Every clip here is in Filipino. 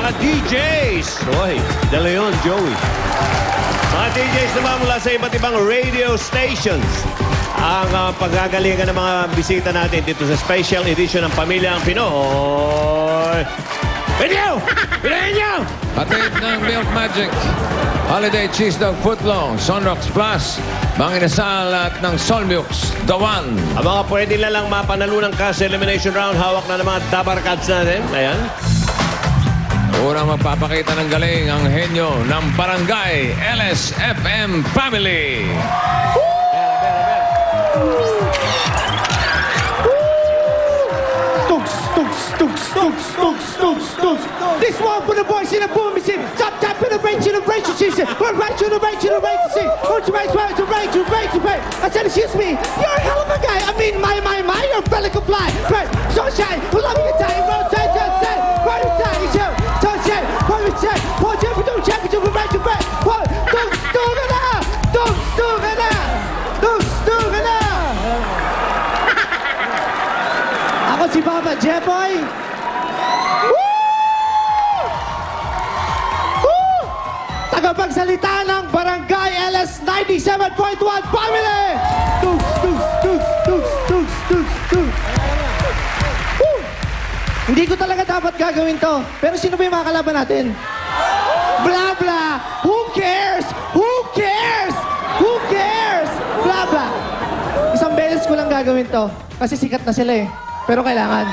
mga DJs. Hoy, De Leon, Joey. Mga DJs naman mula sa iba't ibang radio stations. Ang paggagalingan ng mga bisita natin dito sa special edition ng Pamilyang Pinoy. Pinyo! Pinyo! Hatid ng Milk Magic, Holiday Cheese Dog Footlong, Sunrocks Plus, mga inasal at ng Solmux, The One. Ang mga pwede na lang mapanalo ng cash elimination round, hawak na ng mga dabar cards natin. Ayan. Unang magpapakita ng galing ang henyo ng Barangay LSFM Family. This one for the boys in the boom machine. Tap tap in the range in the range machine. Run right to the range in the range machine. Run to range to range to range to range. I said, excuse me, you're a hell of a guy. I mean, my, you're a fella can fly. Right, sunshine, who love you time. Rotate, rotate, right inside, you chill. Sunshine, right inside. One jump, don't check it to the range to range. One, don't stop it out. Don't stop it out. Don't stop it out. Ako si Papa Jeboy. Tagapagsalita ng Barangay LS 97.1 Family! Hindi ko talaga dapat gagawin to. Pero sino ba yung mga kalaban natin? Blah, blah! Who cares? Who cares? Who cares? Blah, blah! Isang beses ko lang gagawin to. Kasi sikat na sila eh. Pero kailangan.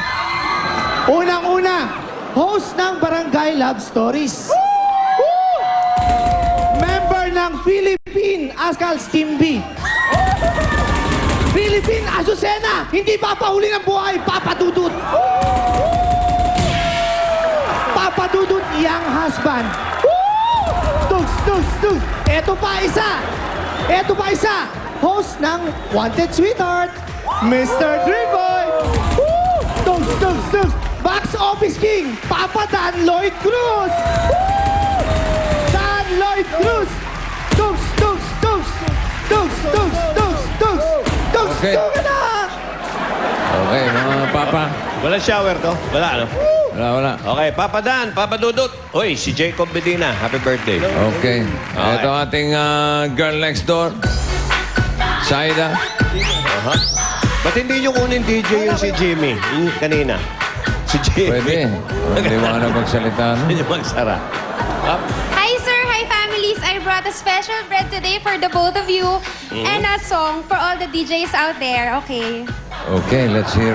Unang-una, host ng Barangay Love Stories. Member ng Philippine Ascals Team B. Philippine Azucena, hindi papahuli ng buhay, papadudot. Papadudot, young husband. Tugs, tugs, tugs. Eto pa isa. Eto pa isa. Host ng Wanted Sweetheart, Mr. Dreamboy. Tugs, tugs, tugs. Box Office King, Papa Dan Lloyd Cruz. Dan Lloyd Cruz. Tugs, tugs, tugs. Tugs, tugs, tugs, tugs. Tugs, Okay. tugs na. Okay, mga papa. Wala shower to? Wala, ano? Wala. Okay, Papa Dan, Papa Dudut. Uy, si Jacob Medina. Happy birthday. Okay. Okay. Ito ating girl next door. Saida. Ba't hindi nyo kunin DJ yung si Jimmy? Yung kanina. Si Jimmy. Pwede. Hindi mo na magsalita. No? Hindi magsara. Up. Hi, sir. Hi, families. I brought a special bread today for the both of you and a song for all the DJs out there. Okay. Okay, let's hear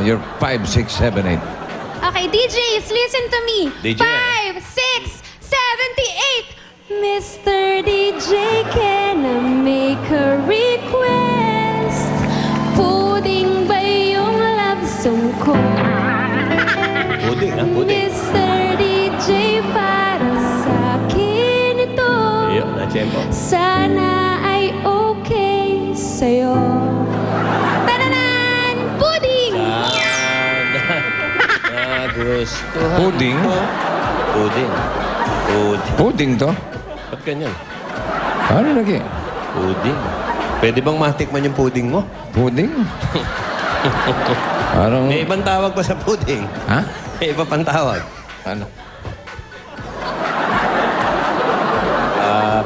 your 5, 6, 7, 8. Okay, DJs, listen to me. DJ. 5, 6, 78. Mr. DJ, can I make a request? Puding ba yung love song ko? Puding, ha? Puding. Mr. DJ, para sa akin ito. Ayun, na-tempo. Sana ay okay sa'yo. Tananan! Puding! Gusto. Puding? Puding. Puding. Puding to? Ba't ganyan? Ano lagi? Puding. Pwede bang matikman yung puding mo? Puding? Parang... May ibang tawag pa sa puding. Ha? May iba pang tawag. Ano?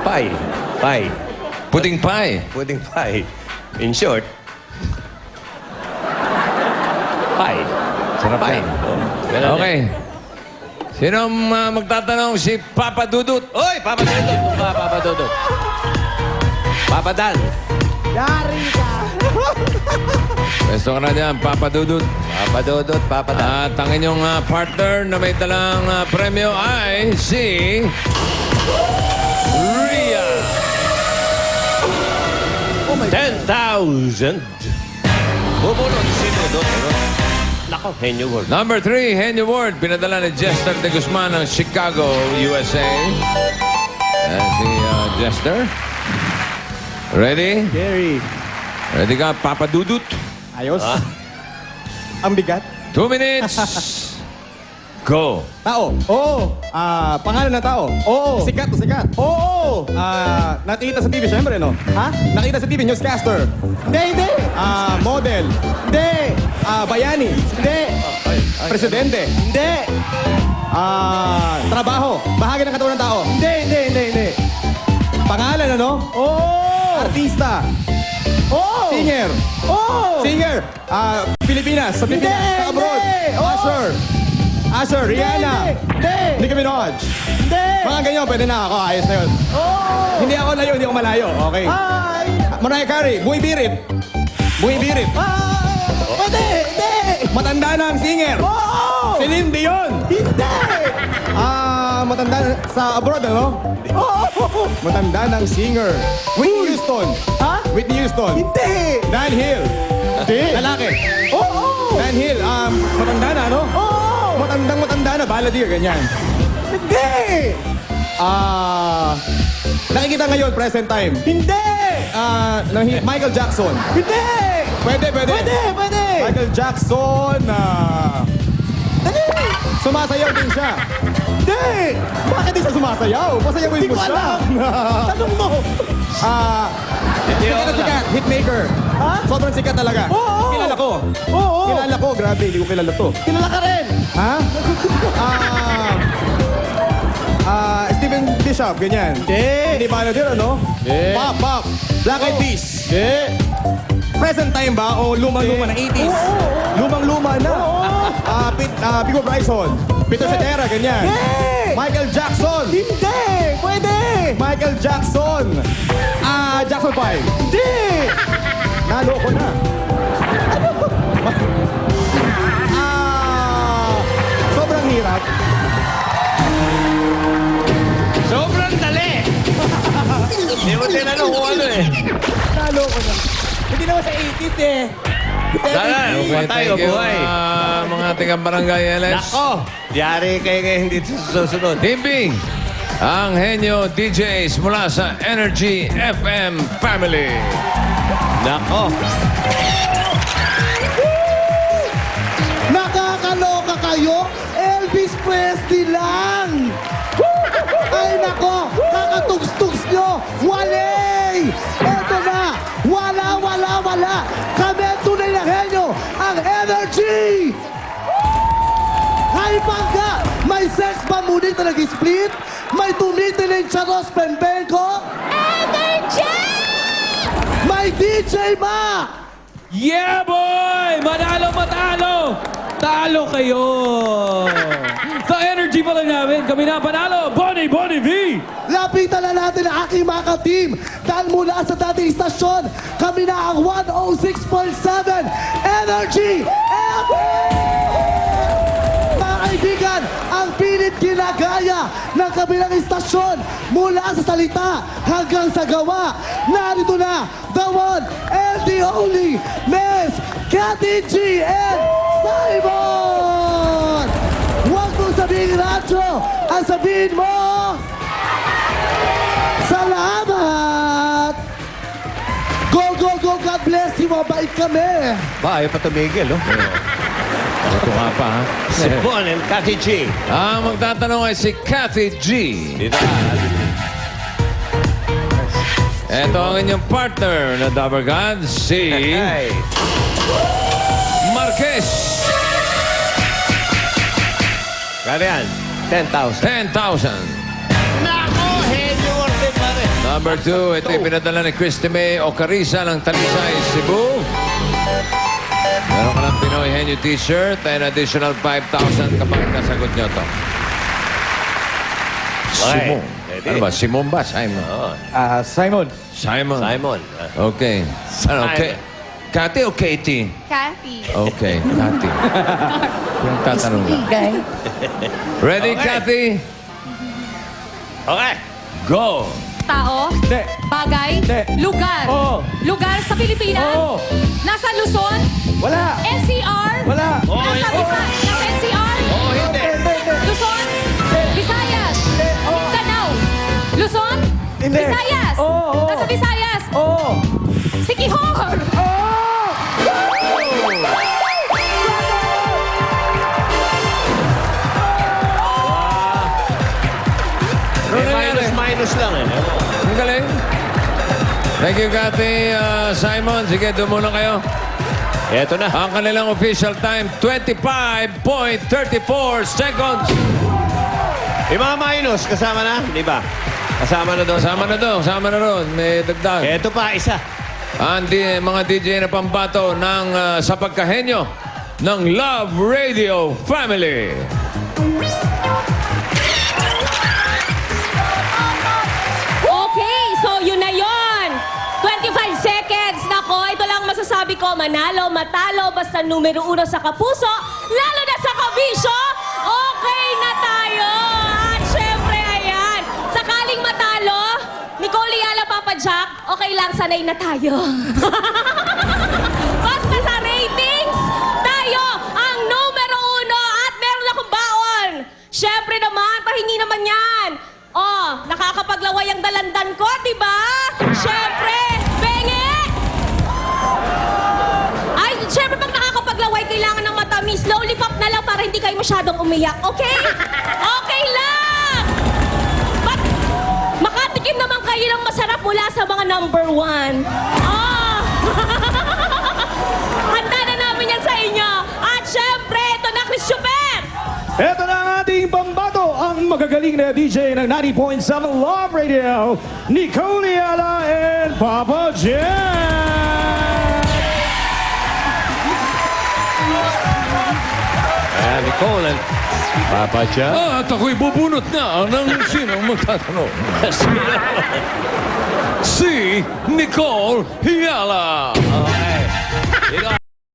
Pie. Pie. Puding pie. Puding pie. In short, pie. Sarap Pie. yan. Oh, ganun yan. Okay. Sino magtatanong? Si Papa Dudut. Oy, Papa Dudut. Papa Dudut. Papa Dan. Yari ka. Pwesto ka na dyan, Papa Dudut. Papa Dudut, Papa Dan. At ang inyong partner na may dalang premyo ay si... Ria. 10,000. Bubulot si Dudut. Nako, Henyo World. Number 3, Henry Ward. Pinadala ni Jester de Guzman ng Chicago, USA. Si Jester. Ready? Gary. Ready ka, Papa Dudut? Ayos. Ang bigat. 2 minutes. Go. Tao. Oo. Pangalan ng tao. Oo. Sikat o sikat. Oo. Nakita sa TV, syempre, no? Ha? Nakita sa TV, newscaster. Hindi. Model. Hindi. Bayani. Hindi. Presidente. Hindi. Trabaho. Bahagi ng katawan ng tao. Hindi. Pangalan, ano? Oo! Artista. Oo! Singer. Oo! Singer. Pilipinas. Sa Pilipinas. Hindi, Sa abroad. hindi. Oo. Usher. Rihanna. Hindi! Nicki Minaj. Hindi! Mga ganyan, pwede na ako. Ayos na yun. Oo! Hindi ako layo, hindi ako malayo. Okay. Ay! Mariah Carey. Buibirit. Buibirit. Pwede! Hindi! Matanda na ang singer. Oo! Celine Dion. Hindi! Matanda sa abroad, ano? Oo! Matanda ng singer. Whitney Houston. Ha? Whitney Houston. Hindi! Dan Hill. Hindi! Lalaki. Oo! Dan Hill. Matanda na, ano? Oo! Matanda na. Balladeer, ganyan. Hindi! Nakikita ngayon, present time. Hindi! Michael Jackson. Hindi! Pwede. Pwede! Michael Jackson. Dali! Sumasayaw din siya. Hindi! Bakit di siya sumasayaw? Pasayawin Hindi mo ko siya. alam! Tanong mo! Sikat na sikat. Hitmaker. Ha? Sobrang sikat talaga. Oo. Kilala ko. Oo! Kilala ko. Grabe, hindi ko kilala to. Kilala ka rin! Ha? Steven Bishop, ganyan. Hindi Balladeer, ano? Hindi. Pop. Black Eyed Peas. Hindi! Present time ba o lumang-luma na 80s? Lumang-luma na. Pico Bryson. Peter Cetera, ganyan. Hindi! Michael Jackson. Hindi! Pwede! Michael Jackson. Jackson 5. Hindi! Nalo ko na. Sobrang hirap. Sobrang dali! Hindi mo tinanong kung ano eh. Talo ko na. Hindi naman sa 80s eh. Tara, Okay, patay o thank you, buhay. mga taga-barangay LS. Nako! Yari kayo ngayon dito sa susunod. Team B, ang henyo DJs mula sa Energy FM Family. Nako! Nakakaloka kayo? Elvis Presley lang! Ay nako, kakatugs-tugs nyo! Walay! Eto na! Wala! Kami ang tunay na henyo! Ang Energy! Hay bangga! May sex ba ngunit na nag-split? May tumitiling Charos Pembenko? Energy! May DJ Ma! Yeah, boy! Manalo! Talo kayo! Sa energy pa lang namin, kami na panalo! Bonnie V! Lapitan na natin ang aking mga ka-team dahil mula sa dating istasyon, kami na ang 106.7 Energy FM! Mga kaibigan, ang pilit ginagaya ng kabilang istasyon mula sa salita hanggang sa gawa. Narito na, the one and the only Miss Cathy G and Simon! Huwag mong sabihin radyo, ang sabihin mo, salamat! Go! God bless you, mabait kami! Ba, ayaw pa tumigil, oh. Ito nga pa, ha? Si Bon and Cathy G. Ang magtatanong ay si Cathy G. Dito ka. Ito ang inyong partner na Dabber God, si Hey. Marquez. Kaya yan, 10,000. 10,000. Nako, henyo orte pare. Number 2, ito ipinadala ni Christy May Ocarisa ng Talisay, Cebu. Meron ka ng Pinoy Henyo t-shirt and additional 5,000 kapag kasagot nyo to. Okay, Simon. ready? Ano ba? Simon ba? Simon. Oh, Simon. Simon. Simon. Okay. Ano, okay. Cathy o Katie? Kathy. Okay, Cathy. Yung tatanong lang. Ready, Okay. Cathy? Okay. Go! Tao? Hindi. Bagay? Hindi. Lugar? Oo. Lugar sa Pilipinas? Oo. Nasa Luzon? Wala. NCR? Wala. Nasa Visayas? Nasa NCR? Oh, hindi. Luzon? Visayas? Mindanao? Luzon? Hindi. Visayas? Oo. Nasa Visayas? Oo. Sikihor? Minus lang eh. Ang galing. Thank you, Cathy. Simon, sige, doon muna kayo. Eto na. Ang kanilang official time, 25.34 seconds. Yung mga minus, kasama na? Di ba? Kasama na doon. Kasama na doon. May dagdag. Eto pa, isa. Ang mga DJ na pambato ng sa pagkahenyo ng Love Radio Family. Okay, so yun na yun. 25 seconds. Nako, ito lang masasabi ko. Manalo, matalo, basta numero 1 sa kapuso, lalo na sa kabisyo, okay na tayo. At syempre, ayan, sakaling matalo, Nicole Yala, Papa Jack, okay lang, sanay na tayo. Basta sa ratings, tayo ang numero 1 at meron akong baon. Syempre naman, pahingi naman yan. Oh, nakakapaglaway ang dalandan ko, di ba? Syempre, bengi! Ay, syempre pag nakakapaglaway, kailangan ng matamis. Lollipop na lang para hindi kayo masyadong umiyak, okay? Okay lang! Makatikim naman kayo ng masarap mula sa mga number 1. Ah! Handa na namin yan sa inyo. At syempre, ito na, Chris Chuper! Ito na ang ating pambato, ang magagaling na DJ ng 90.7 Love Radio, Nicole Yala and Papa Jack! Nicole and Papa Jack. At ako'y bubunot na ng sinong magtatanong. Si Nicole Hiala. Okay.